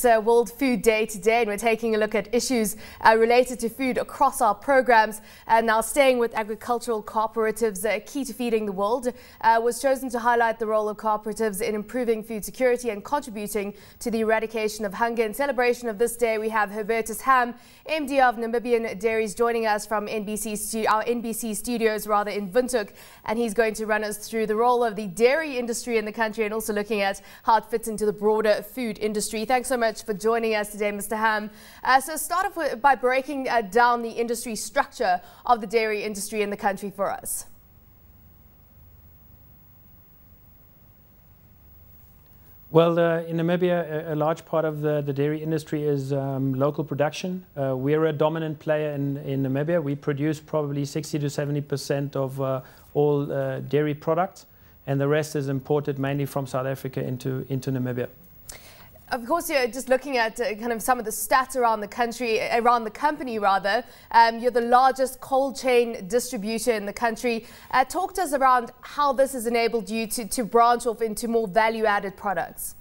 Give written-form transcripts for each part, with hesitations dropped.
World Food Day today, and we're taking a look at issues related to food across our programs. And now staying with agricultural cooperatives, key to feeding the world, was chosen to highlight the role of cooperatives in improving food security and contributing to the eradication of hunger. In celebration of this day, we have Hubertus Ham, MD of Namibian Dairies, joining us from our NBC studios in Windhoek, and he's going to run us through the role of the dairy industry in the country and also looking at how it fits into the broader food industry. Thanks so much for joining us today, Mr. Ham. So start off by breaking down the industry structure of the dairy industry in the country for us. Well, in Namibia, a large part of the dairy industry is local production. We're a dominant player in Namibia. We produce probably 60 to 70% of all dairy products, and the rest is imported mainly from South Africa into Namibia. Of course, you're just looking at kind of some of the stats around the country, around the company rather. You're the largest cold chain distributor in the country. Talk to us around how this has enabled you to branch off into more value-added products.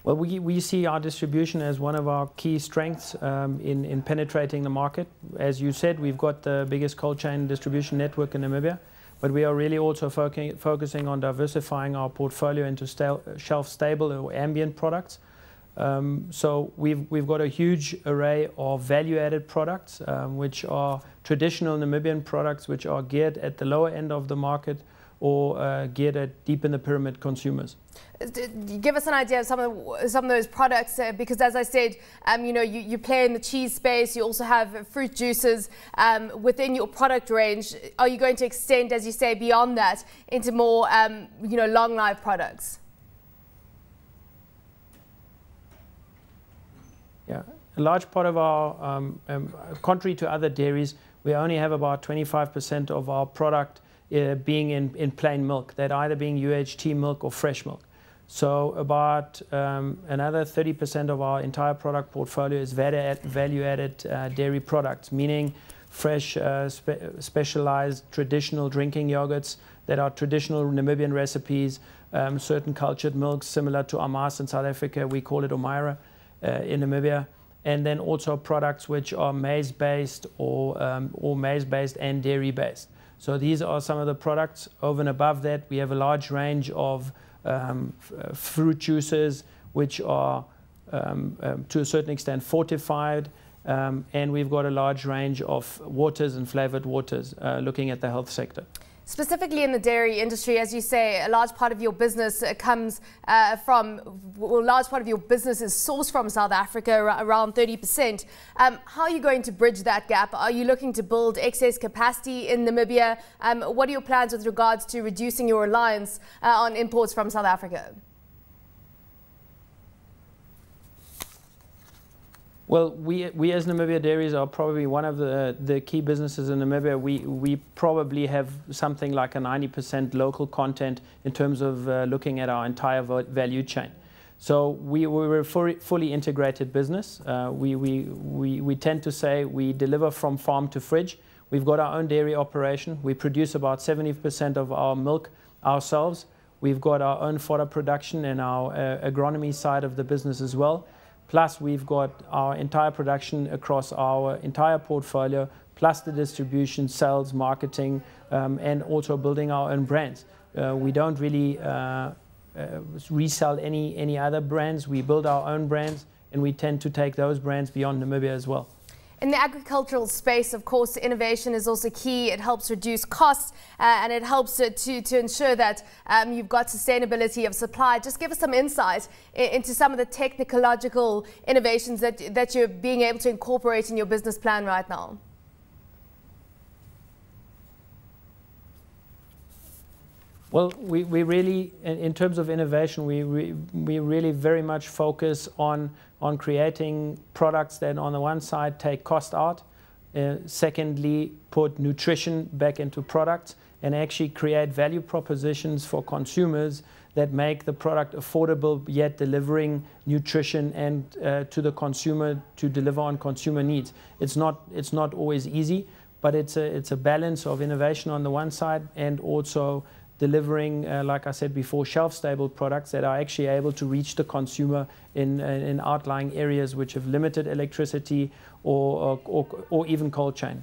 Well, we see our distribution as one of our key strengths in penetrating the market. As you said, we've got the biggest cold chain distribution network in Namibia. But we are really also focusing on diversifying our portfolio into shelf-stable or ambient products. So we've got a huge array of value-added products, which are traditional Namibian products, which are geared at the lower end of the market or geared at deep in the pyramid consumers. Give us an idea of some of those products, because as I said, you play in the cheese space. You also have fruit juices within your product range. Are you going to extend, as you say, beyond that into more long life products? Yeah, a large part of our, contrary to other dairies, we only have about 25% of our product being in plain milk, that either being UHT milk or fresh milk. So about another 30% of our entire product portfolio is value-added dairy products, meaning fresh, specialized, traditional drinking yogurts that are traditional Namibian recipes, certain cultured milks similar to Amas in South Africa. We call it Omaira in Namibia. And then also products which are maize-based or maize-based and dairy-based. So these are some of the products. Over and above that, we have a large range of fruit juices, which are to a certain extent fortified, and we've got a large range of waters and flavored waters looking at the health sector. Specifically in the dairy industry, as you say, a large part of your business comes from, well, a large part of your business is sourced from South Africa, around 30%. How are you going to bridge that gap? Are you looking to build excess capacity in Namibia? What are your plans with regards to reducing your reliance on imports from South Africa? Well, we as Namibia Dairies are probably one of the key businesses in Namibia. We probably have something like a 90% local content in terms of looking at our entire value chain. So we're a fully integrated business. We tend to say we deliver from farm to fridge. We've got our own dairy operation. We produce about 70% of our milk ourselves. We've got our own fodder production and our agronomy side of the business as well. Plus, we've got our entire production across our entire portfolio, plus the distribution, sales, marketing, and also building our own brands. We don't really resell any other brands. We build our own brands, and we tend to take those brands beyond Namibia as well. In the agricultural space, of course, innovation is also key. It helps reduce costs and it helps to ensure that you've got sustainability of supply. Just give us some insight into some of the technological innovations that you're being able to incorporate in your business plan right now. Well, we really, in terms of innovation, we really very much focus on creating products that on the one side take cost out, secondly put nutrition back into products, and actually create value propositions for consumers that make the product affordable yet delivering nutrition and to the consumer to deliver on consumer needs. It's not always easy, but it's a balance of innovation on the one side and also delivering, like I said before, shelf-stable products that are actually able to reach the consumer in outlying areas which have limited electricity or even cold chain.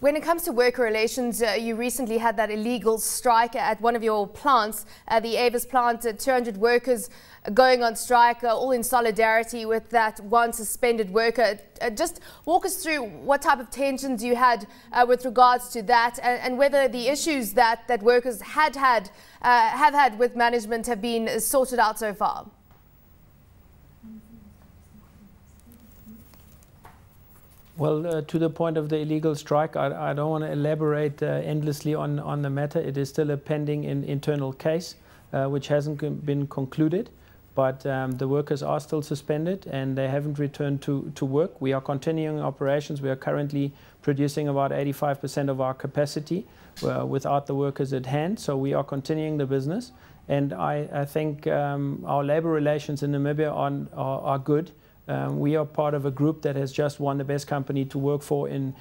When it comes to worker relations, you recently had that illegal strike at one of your plants, the Avis plant, 200 workers going on strike, all in solidarity with that one suspended worker. Just walk us through what type of tensions you had with regards to that, and whether the issues that workers have had with management have been sorted out so far. Well, to the point of the illegal strike, I don't want to elaborate endlessly on the matter. It is still a pending internal case, which hasn't been concluded. But the workers are still suspended and they haven't returned to work. We are continuing operations. We are currently producing about 85% of our capacity without the workers at hand. So we are continuing the business. And I think our labor relations in Namibia are good. We are part of a group that has just won the best company to work for in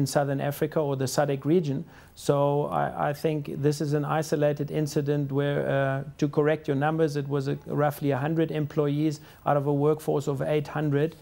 Southern Africa, or the SADC region. So I think this is an isolated incident where, to correct your numbers, it was roughly 100 employees out of a workforce of 800,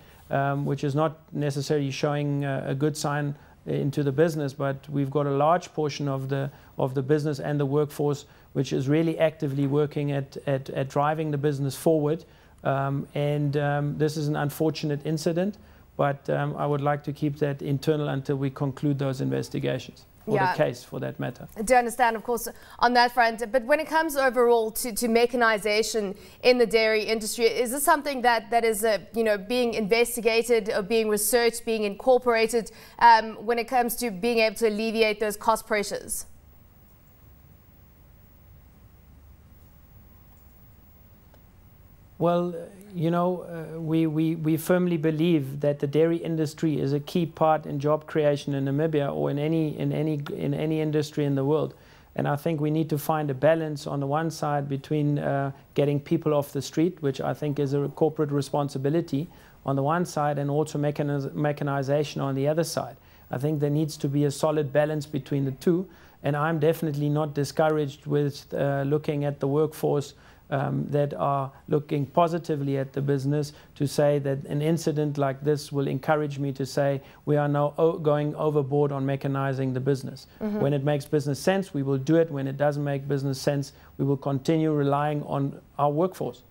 which is not necessarily showing a good sign into the business, but we've got a large portion of the business and the workforce which is really actively working at driving the business forward. This is an unfortunate incident, but I would like to keep that internal until we conclude those investigations, or the case for that matter. I do understand, of course, on that front, but when it comes overall to mechanization in the dairy industry, is this something that is being investigated or being researched, being incorporated when it comes to being able to alleviate those cost pressures? Well, we firmly believe that the dairy industry is a key part in job creation in Namibia, or in any industry in the world. And I think we need to find a balance on the one side between getting people off the street, which I think is a corporate responsibility on the one side, and also mechanization on the other side. I think there needs to be a solid balance between the two. And I'm definitely not discouraged with looking at the workforce that are looking positively at the business, to say that an incident like this will encourage me to say we are now going overboard on mechanizing the business. Mm-hmm. When it makes business sense, we will do it. When it doesn't make business sense, we will continue relying on our workforce.